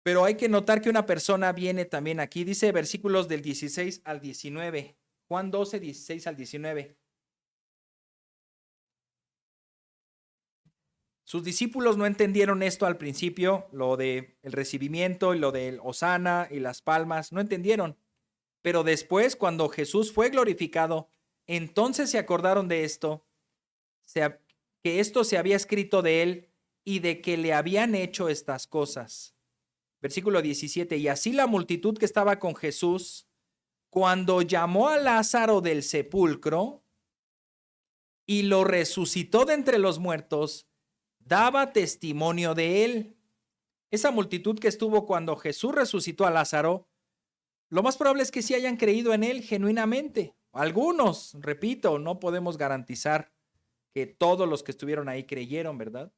Pero hay que notar que una persona viene también aquí. Dice versículos del 16 al 19. Juan 12, 16 al 19. Sus discípulos no entendieron esto al principio, lo de el recibimiento y lo del hosana y las palmas, no entendieron. Pero después, cuando Jesús fue glorificado, entonces se acordaron de esto, que esto se había escrito de él y de que le habían hecho estas cosas. Versículo 17, y así la multitud que estaba con Jesús, cuando llamó a Lázaro del sepulcro y lo resucitó de entre los muertos, daba testimonio de él. Esa multitud que estuvo cuando Jesús resucitó a Lázaro, lo más probable es que sí hayan creído en él genuinamente. Algunos, repito, no podemos garantizar que todos los que estuvieron ahí creyeron, ¿verdad?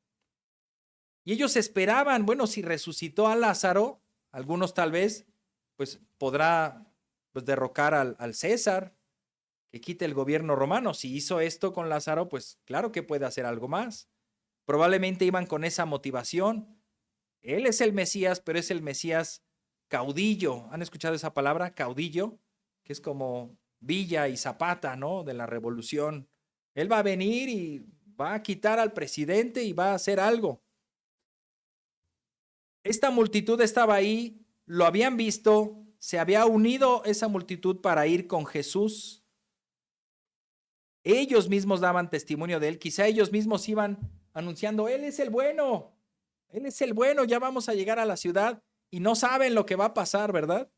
Y ellos esperaban, bueno, si resucitó a Lázaro, algunos tal vez, pues podrá derrocar al César, que quite el gobierno romano. Si hizo esto con Lázaro, pues claro que puede hacer algo más. Probablemente iban con esa motivación. Él es el Mesías, pero es el Mesías caudillo. ¿Han escuchado esa palabra? Caudillo, que es como Villa y Zapata, ¿no? De la revolución. Él va a venir y va a quitar al presidente y va a hacer algo. Esta multitud estaba ahí, lo habían visto, se había unido esa multitud para ir con Jesús. Ellos mismos daban testimonio de él, quizá ellos mismos iban anunciando, Él es el bueno, ya vamos a llegar a la ciudad y no saben lo que va a pasar, ¿verdad?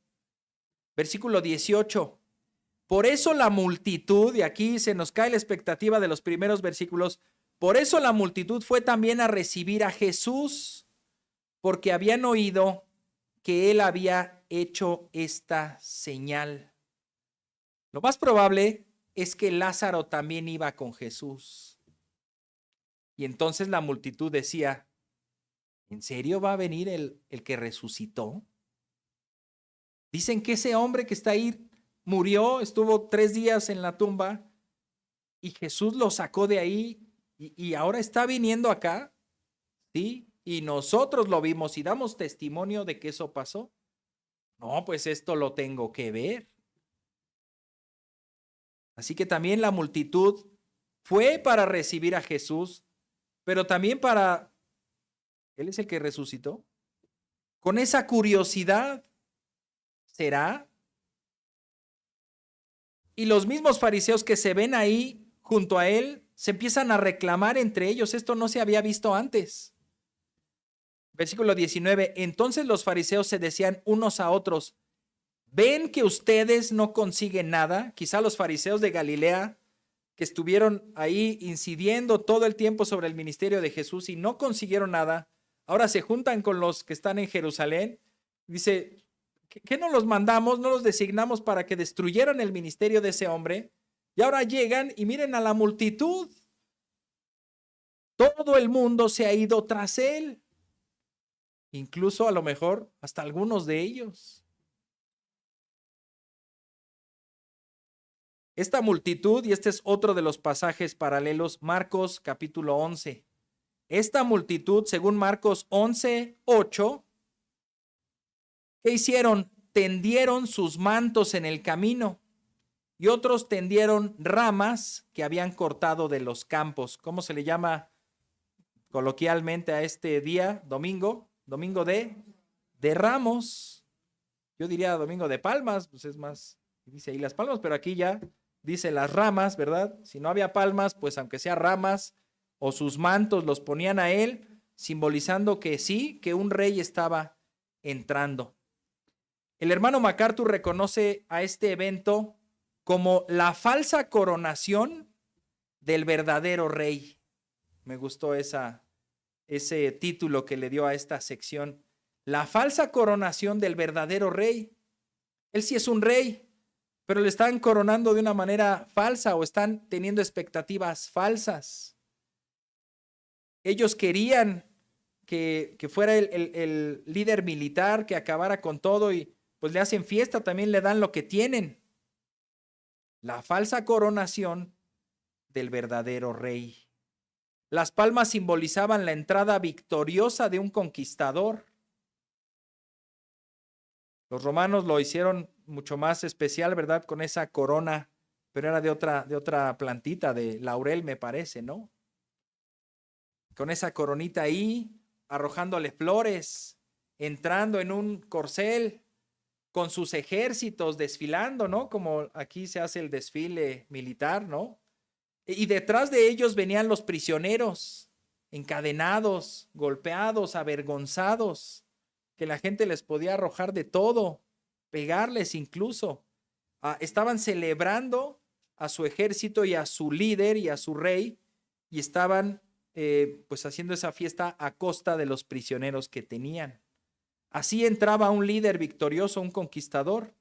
Versículo 18. Por eso la multitud, y aquí se nos cae la expectativa de los primeros versículos, por eso la multitud fue también a recibir a Jesús, porque habían oído que él había hecho esta señal. Lo más probable es que Lázaro también iba con Jesús. Y entonces la multitud decía, ¿en serio va a venir el que resucitó? Dicen que ese hombre que está ahí murió, estuvo 3 días en la tumba y Jesús lo sacó de ahí y ahora está viniendo acá, ¿sí? Y nosotros lo vimos y damos testimonio de que eso pasó. No, pues esto lo tengo que ver. Así que también la multitud fue para recibir a Jesús, pero también para, Él es el que resucitó, con esa curiosidad, ¿será? Y los mismos fariseos que se ven ahí junto a Él, se empiezan a reclamar entre ellos, esto no se había visto antes. Versículo 19, entonces los fariseos se decían unos a otros, ¿ven que ustedes no consiguen nada? Quizá los fariseos de Galilea que estuvieron ahí incidiendo todo el tiempo sobre el ministerio de Jesús y no consiguieron nada, ahora se juntan con los que están en Jerusalén. Dice, ¿qué no los mandamos, no los designamos para que destruyeran el ministerio de ese hombre? Y ahora llegan y miren a la multitud. Todo el mundo se ha ido tras él. Incluso a lo mejor hasta algunos de ellos. Esta multitud, y este es otro de los pasajes paralelos, Marcos capítulo 11. Esta multitud, según Marcos 11:8, ¿qué hicieron? Tendieron sus mantos en el camino y otros tendieron ramas que habían cortado de los campos. ¿Cómo se le llama coloquialmente a este día? Domingo de Ramos. Yo diría domingo de palmas, pues es más, dice ahí las palmas, pero aquí ya dice las ramas, ¿verdad? Si no había palmas, pues aunque sea ramas o sus mantos los ponían a él, simbolizando que sí, que un rey estaba entrando. El hermano MacArthur reconoce a este evento como la falsa coronación del verdadero rey. Me gustó ese título que le dio a esta sección. La falsa coronación del verdadero rey. Él sí es un rey, pero le están coronando de una manera falsa o están teniendo expectativas falsas. Ellos querían que fuera el líder militar, que acabara con todo y pues le hacen fiesta, también le dan lo que tienen. La falsa coronación del verdadero rey. Las palmas simbolizaban la entrada victoriosa de un conquistador. Los romanos lo hicieron mucho más especial, ¿verdad? Con esa corona, pero era de otra plantita, de laurel me parece, ¿no? Con esa coronita ahí, arrojándole flores, entrando en un corcel, con sus ejércitos desfilando, ¿no? Como aquí se hace el desfile militar, ¿no? Y detrás de ellos venían los prisioneros, encadenados, golpeados, avergonzados, que la gente les podía arrojar de todo, pegarles incluso. Estaban celebrando a su ejército y a su líder y a su rey, y estaban pues haciendo esa fiesta a costa de los prisioneros que tenían. Así entraba un líder victorioso, un conquistador.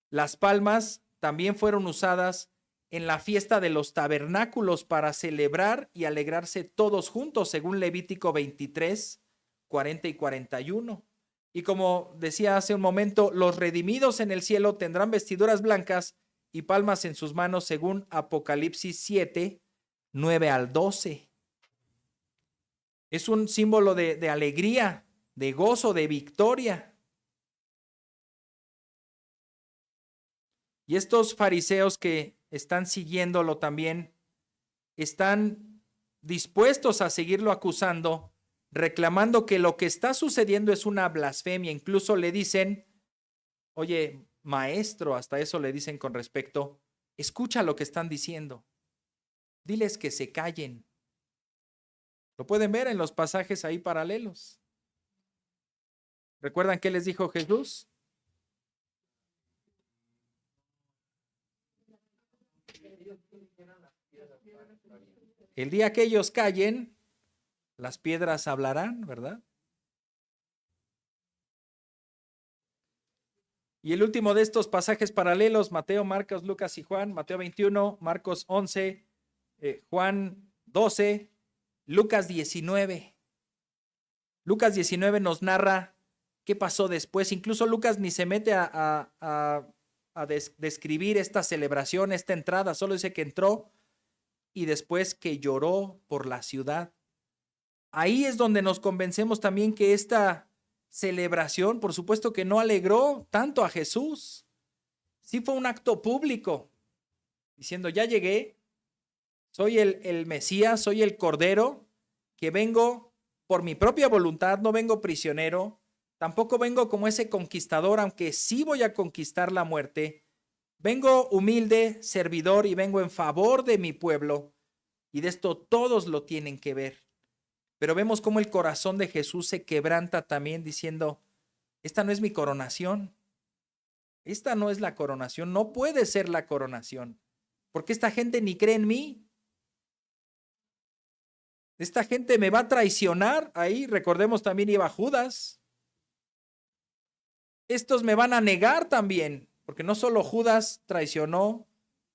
Las palmas también fueron usadas en la fiesta de los tabernáculos para celebrar y alegrarse todos juntos, según Levítico 23, 40 y 41. Y como decía hace un momento, los redimidos en el cielo tendrán vestiduras blancas y palmas en sus manos, según Apocalipsis 7, 9 al 12. Es un símbolo de alegría, de gozo, de victoria. Y estos fariseos que están siguiéndolo también están dispuestos a seguirlo acusando, reclamando que lo que está sucediendo es una blasfemia. Incluso le dicen, oye, maestro, hasta eso le dicen con respecto, escucha lo que están diciendo. Diles que se callen. Lo pueden ver en los pasajes ahí paralelos. ¿Recuerdan qué les dijo Jesús? El día que ellos callen, las piedras hablarán, ¿verdad? Y el último de estos pasajes paralelos, Mateo, Marcos, Lucas y Juan, Mateo 21, Marcos 11, Juan 12, Lucas 19. Lucas 19 nos narra qué pasó después. Incluso Lucas ni se mete a describir esta celebración, esta entrada, solo dice que entró y después que lloró por la ciudad. Ahí es donde nos convencemos también que esta celebración, por supuesto que no alegró tanto a Jesús. Sí fue un acto público, diciendo, ya llegué, soy el Mesías, soy el Cordero, que vengo por mi propia voluntad, no vengo prisionero, tampoco vengo como ese conquistador, aunque sí voy a conquistar la muerte. Vengo humilde, servidor y vengo en favor de mi pueblo. Y de esto todos lo tienen que ver. Pero vemos cómo el corazón de Jesús se quebranta también diciendo, esta no es mi coronación. Esta no es la coronación, no puede ser la coronación. Porque esta gente ni cree en mí. Esta gente me va a traicionar. Ahí recordemos también iba Judas. Estos me van a negar también. Porque no solo Judas traicionó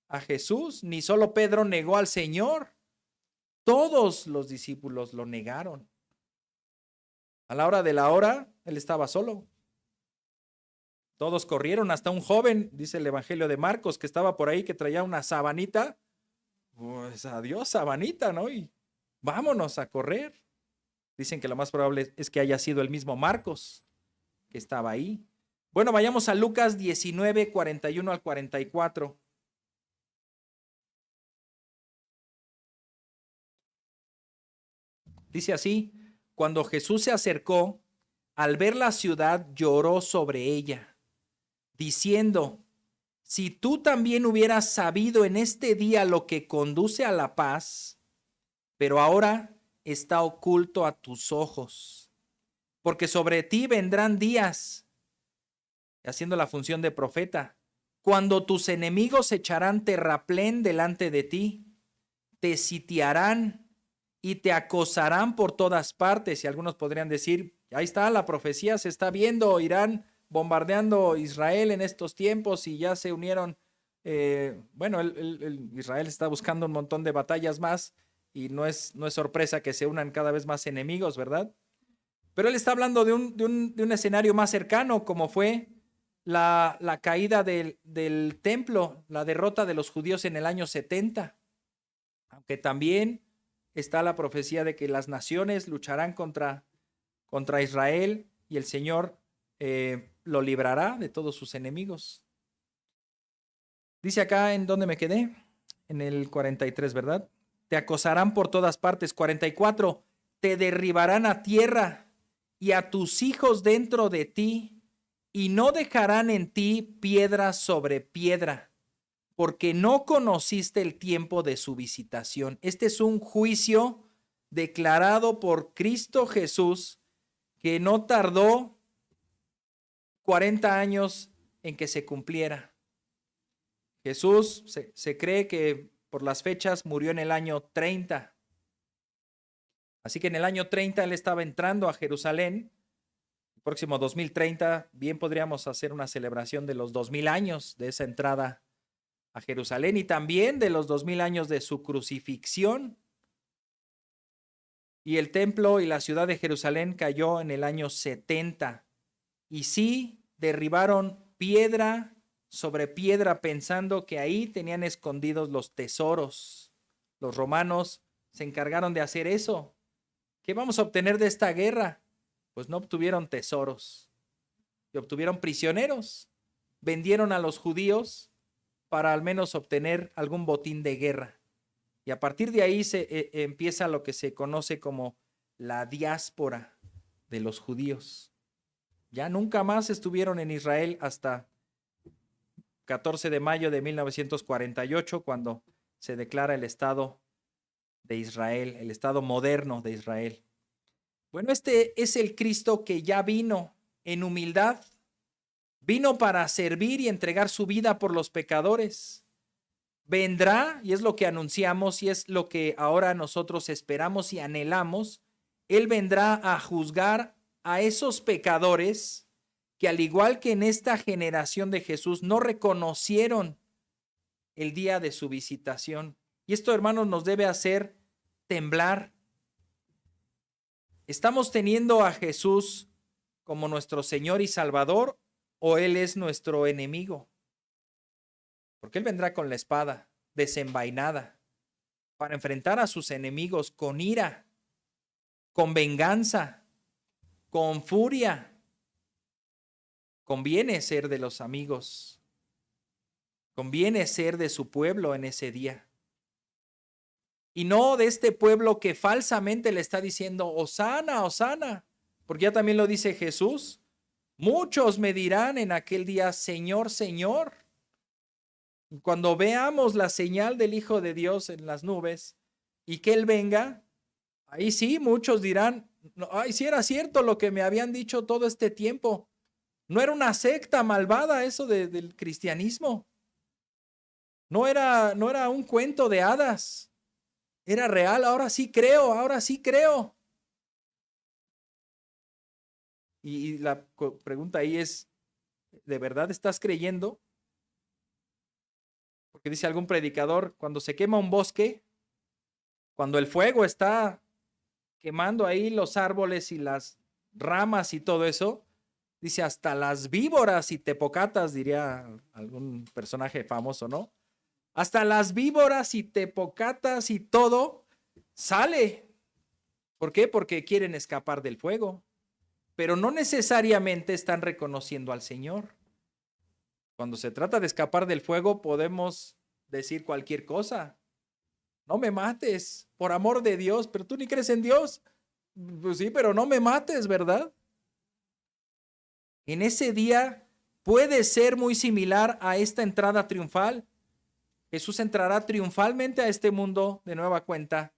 a Jesús, ni solo Pedro negó al Señor. Todos los discípulos lo negaron. A la hora de la hora, él estaba solo. Todos corrieron, hasta un joven, dice el Evangelio de Marcos, que estaba por ahí, que traía una sabanita. Pues adiós, sabanita, ¿no? Y vámonos a correr. Dicen que lo más probable es que haya sido el mismo Marcos que estaba ahí. Bueno, vayamos a Lucas 19, 41 al 44. Dice así, cuando Jesús se acercó, al ver la ciudad lloró sobre ella, diciendo, si tú también hubieras sabido en este día lo que conduce a la paz, pero ahora está oculto a tus ojos, porque sobre ti vendrán días, haciendo la función de profeta, cuando tus enemigos echarán terraplén delante de ti, te sitiarán y te acosarán por todas partes. Y algunos podrían decir, ahí está, la profecía se está viendo, Irán bombardeando Israel en estos tiempos y ya se unieron. Israel está buscando un montón de batallas más y no es sorpresa que se unan cada vez más enemigos, ¿verdad? Pero él está hablando de un escenario más cercano, como fue la caída del templo, la derrota de los judíos en el año 70. Aunque también está la profecía de que las naciones lucharán contra Israel y el Señor lo librará de todos sus enemigos. Dice acá en donde me quedé, en el 43, ¿verdad? Te acosarán por todas partes. 44, te derribarán a tierra y a tus hijos dentro de ti, y no dejarán en ti piedra sobre piedra, porque no conociste el tiempo de su visitación. Este es un juicio declarado por Cristo Jesús que no tardó 40 años en que se cumpliera. Jesús se cree que por las fechas murió en el año 30. Así que en el año 30 él estaba entrando a Jerusalén. El próximo 2030 bien podríamos hacer una celebración de los 2000 años de esa entrada a Jerusalén y también de los 2000 años de su crucifixión. Y el templo y la ciudad de Jerusalén cayó en el año 70. Y sí, derribaron piedra sobre piedra pensando que ahí tenían escondidos los tesoros. Los romanos se encargaron de hacer eso, ¿Qué vamos a obtener de esta guerra? Pues no obtuvieron tesoros y obtuvieron prisioneros. Vendieron a los judíos para al menos obtener algún botín de guerra. Y a partir de ahí empieza lo que se conoce como la diáspora de los judíos. Ya nunca más estuvieron en Israel hasta 14 de mayo de 1948, cuando se declara el Estado de Israel, el Estado moderno de Israel. Bueno, este es el Cristo que ya vino en humildad, vino para servir y entregar su vida por los pecadores. Vendrá, y es lo que anunciamos, y es lo que ahora nosotros esperamos y anhelamos, Él vendrá a juzgar a esos pecadores que, al igual que en esta generación de Jesús, no reconocieron el día de su visitación. Y esto, hermanos, nos debe hacer temblar. ¿Estamos teniendo a Jesús como nuestro Señor y Salvador, o Él es nuestro enemigo? Porque Él vendrá con la espada desenvainada para enfrentar a sus enemigos con ira, con venganza, con furia. Conviene ser de los amigos, conviene ser de su pueblo en ese día. Y no de este pueblo que falsamente le está diciendo, Hosana, Hosana, porque ya también lo dice Jesús. Muchos me dirán en aquel día, Señor, Señor. Cuando veamos la señal del Hijo de Dios en las nubes y que Él venga, ahí sí muchos dirán, ay, sí era cierto lo que me habían dicho todo este tiempo. No era una secta malvada eso del cristianismo. No era un cuento de hadas. Era real, ahora sí creo, ahora sí creo. Y la pregunta ahí es, ¿de verdad estás creyendo? Porque dice algún predicador, cuando se quema un bosque, cuando el fuego está quemando ahí los árboles y las ramas y todo eso, dice hasta las víboras y tepocatas, diría algún personaje famoso, ¿no? Hasta las víboras y tepocatas y todo sale. ¿Por qué? Porque quieren escapar del fuego, pero no necesariamente están reconociendo al Señor. Cuando se trata de escapar del fuego, podemos decir cualquier cosa. No me mates, por amor de Dios, pero tú ni crees en Dios. Pues sí, pero no me mates, ¿verdad? En ese día puede ser muy similar a esta entrada triunfal. Jesús entrará triunfalmente a este mundo de nueva cuenta,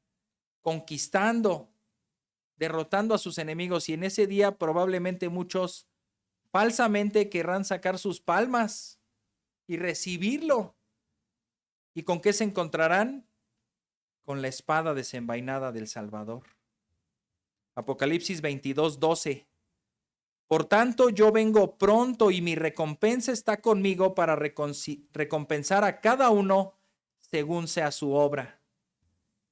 conquistando, derrotando a sus enemigos, y en ese día probablemente muchos falsamente querrán sacar sus palmas y recibirlo. ¿Y con qué se encontrarán? Con la espada desenvainada del Salvador. Apocalipsis 22:12. Por tanto, yo vengo pronto y mi recompensa está conmigo para recompensar a cada uno según sea su obra.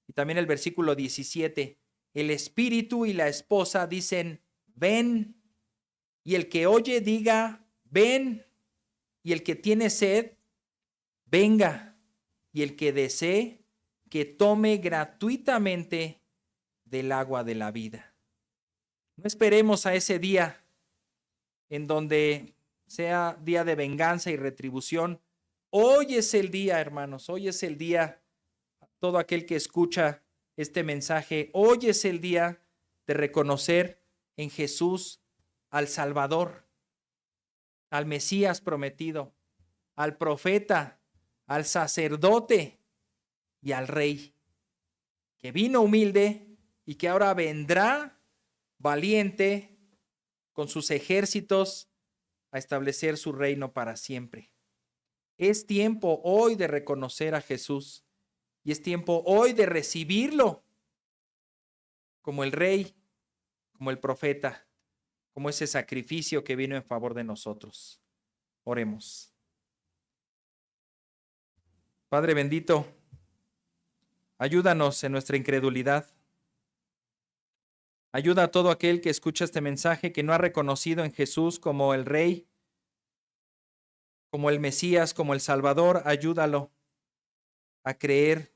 Y también el versículo 17. El espíritu y la esposa dicen, ven. Y el que oye diga, ven. Y el que tiene sed, venga. Y el que desee, que tome gratuitamente del agua de la vida. No esperemos a ese día en donde sea día de venganza y retribución. Hoy es el día, hermanos, hoy es el día. Todo aquel que escucha este mensaje, hoy es el día de reconocer en Jesús al Salvador, al Mesías prometido, al profeta, al sacerdote y al Rey, que vino humilde y que ahora vendrá valiente con sus ejércitos a establecer su reino para siempre. Es tiempo hoy de reconocer a Jesús y es tiempo hoy de recibirlo como el Rey, como el profeta, como ese sacrificio que vino en favor de nosotros. Oremos. Padre bendito, ayúdanos en nuestra incredulidad. Ayuda a todo aquel que escucha este mensaje que no ha reconocido en Jesús como el Rey, como el Mesías, como el Salvador. Ayúdalo a creer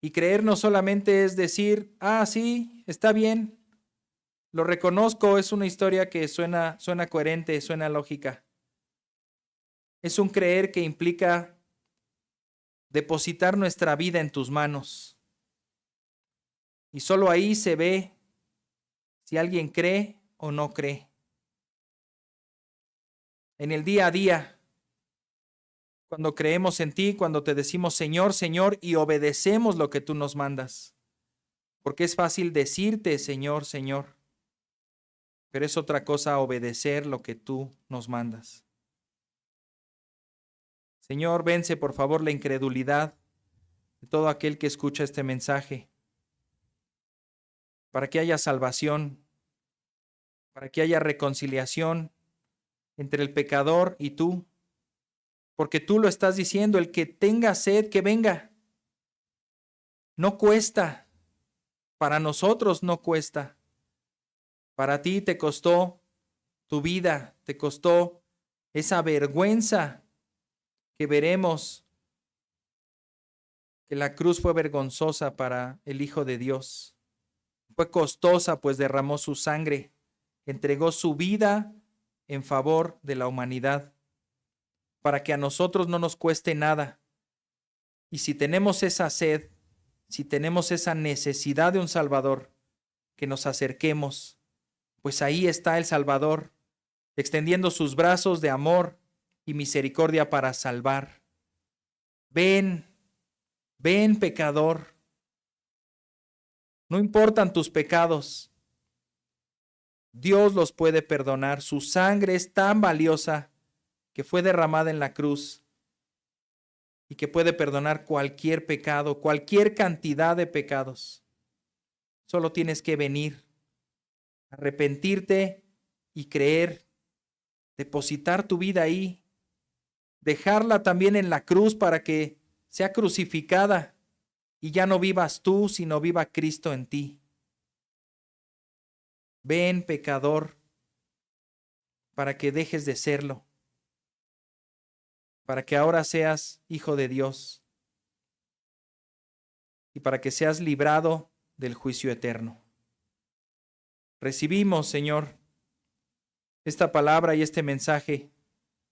Y creer no solamente es decir, sí, está bien, lo reconozco, es una historia que suena coherente, suena lógica. Es un creer que implica depositar nuestra vida en tus manos. Y solo ahí se ve si alguien cree o no cree. En el día a día, cuando creemos en ti, cuando te decimos Señor, Señor, y obedecemos lo que tú nos mandas. Porque es fácil decirte Señor, Señor, pero es otra cosa obedecer lo que tú nos mandas. Señor, vence por favor la incredulidad de todo aquel que escucha este mensaje, para que haya salvación, para que haya reconciliación entre el pecador y tú, porque tú lo estás diciendo, el que tenga sed, que venga. No cuesta, para nosotros no cuesta. Para ti te costó tu vida, te costó esa vergüenza que veremos, que la cruz fue vergonzosa para el Hijo de Dios. Fue costosa, pues derramó su sangre, entregó su vida en favor de la humanidad, para que a nosotros no nos cueste nada. Y si tenemos esa sed, si tenemos esa necesidad de un Salvador, que nos acerquemos, pues ahí está el Salvador, extendiendo sus brazos de amor y misericordia para salvar. Ven, ven pecador, no importan tus pecados, Dios los puede perdonar, su sangre es tan valiosa que fue derramada en la cruz y que puede perdonar cualquier pecado, cualquier cantidad de pecados. Solo tienes que venir, arrepentirte y creer, depositar tu vida ahí, dejarla también en la cruz para que sea crucificada y ya no vivas tú, sino viva Cristo en ti. Ven, pecador, para que dejes de serlo, para que ahora seas hijo de Dios y para que seas librado del juicio eterno. Recibimos, Señor, esta palabra y este mensaje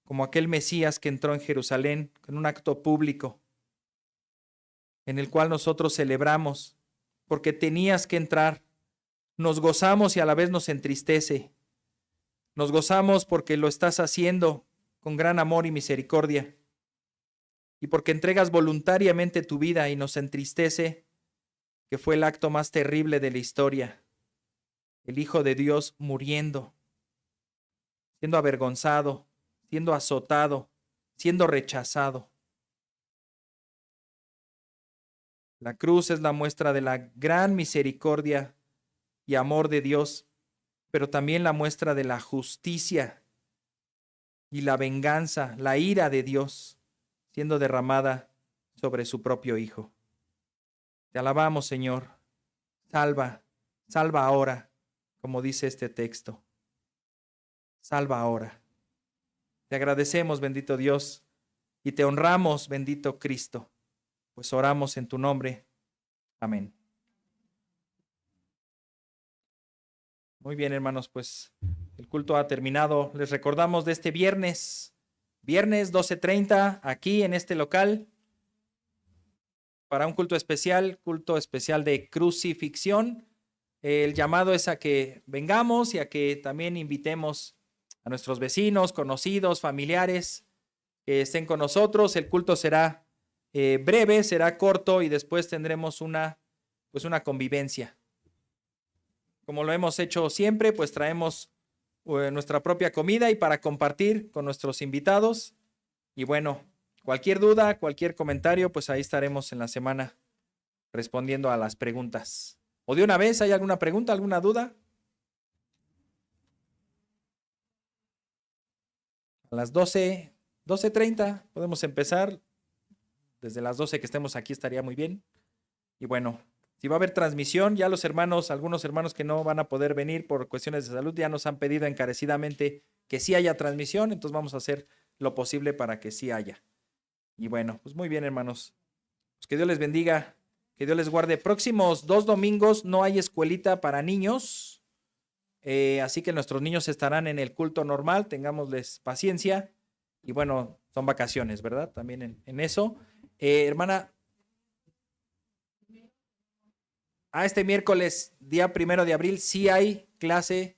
como aquel Mesías que entró en Jerusalén con un acto público en el cual nosotros celebramos porque tenías que entrar. Nos gozamos y a la vez nos entristece. Nos gozamos porque lo estás haciendo con gran amor y misericordia y porque entregas voluntariamente tu vida, y nos entristece que fue el acto más terrible de la historia. El Hijo de Dios muriendo, siendo avergonzado, siendo azotado, siendo rechazado. La cruz es la muestra de la gran misericordia y amor de Dios, pero también la muestra de la justicia y la venganza, la ira de Dios, siendo derramada sobre su propio Hijo. Te alabamos, Señor. Salva, salva ahora, como dice este texto. Salva ahora. Te agradecemos, bendito Dios, y te honramos, bendito Cristo, pues oramos en tu nombre. Amén. Muy bien, hermanos, pues el culto ha terminado. Les recordamos de este viernes 12:30, aquí en este local, para un culto especial de crucifixión. El llamado es a que vengamos y a que también invitemos a nuestros vecinos, conocidos, familiares que estén con nosotros. El culto será breve, será corto y después tendremos una convivencia. Como lo hemos hecho siempre, pues traemos nuestra propia comida y para compartir con nuestros invitados. Y bueno, cualquier duda, cualquier comentario, pues ahí estaremos en la semana respondiendo a las preguntas. ¿O de una vez hay alguna pregunta, alguna duda? A las 12:30 podemos empezar. Desde las 12 que estemos aquí estaría muy bien. Y bueno, si va a haber transmisión, ya los hermanos, algunos hermanos que no van a poder venir por cuestiones de salud, ya nos han pedido encarecidamente que sí haya transmisión, entonces vamos a hacer lo posible para que sí haya. Y bueno, pues muy bien, hermanos. Pues que Dios les bendiga, que Que Dios les guarde. Próximos 2 domingos no hay escuelita para niños. Así que nuestros niños estarán en el culto normal. Tengámosles paciencia. Y bueno, son vacaciones, ¿verdad? También en eso. Hermana. Este miércoles, día 1 de abril, sí hay clase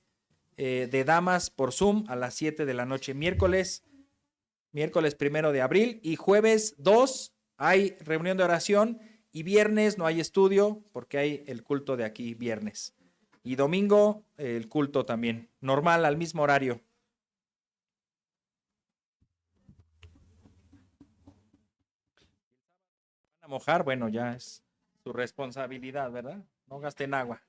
de damas por Zoom a las 7 de la noche. Miércoles 1 de abril. Y jueves 2 hay reunión de oración. Y viernes no hay estudio porque hay el culto de aquí viernes. Y domingo el culto también. Normal, al mismo horario. Van a mojar, bueno, ya es su responsabilidad, ¿verdad? No gasten agua.